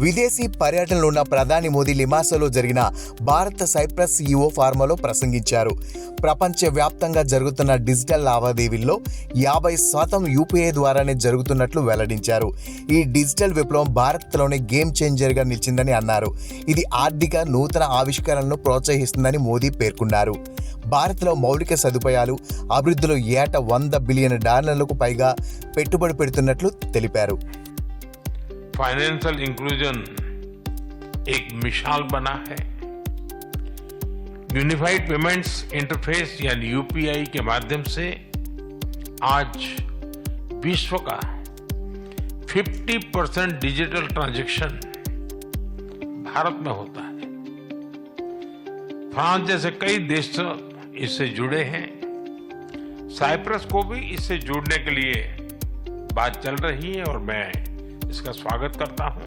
విదేశీ పర్యటనలో ఉన్న ప్రధాని మోదీ లిమాసోలో జరిగిన భారత సైప్రస్ ఈఓ ఫార్మాలో ప్రసంగించారు. ప్రపంచవ్యాప్తంగా జరుగుతున్న డిజిటల్ లావాదేవీల్లో 50% యూపీఐ ద్వారానే జరుగుతున్నట్లు వెల్లడించారు. ఈ డిజిటల్ విప్లవం భారత్లోనే గేమ్ చేంజర్గా నిలిచిందని అన్నారు. ఇది ఆర్థిక నూతన ఆవిష్కరణలను ప్రోత్సహిస్తుందని మోదీ పేర్కొన్నారు. భారత్లో మౌలిక సదుపాయాలు అభివృద్ధిలో ఏటా $100 బిలియన్ పైగా పెట్టుబడి పెడుతున్నట్లు తెలిపారు. फाइनेंशियल इंक्लूजन एक मिसाल बना है. यूनिफाइड पेमेंट्स इंटरफेस यानी यूपीआई के माध्यम से आज विश्व का 50% डिजिटल ट्रांजैक्शन भारत में होता है. फ्रांस जैसे कई देश इससे जुड़े हैं. साइप्रस को भी इससे जुड़ने के लिए बात चल रही है और मैं इसका स्वागत करता हूं.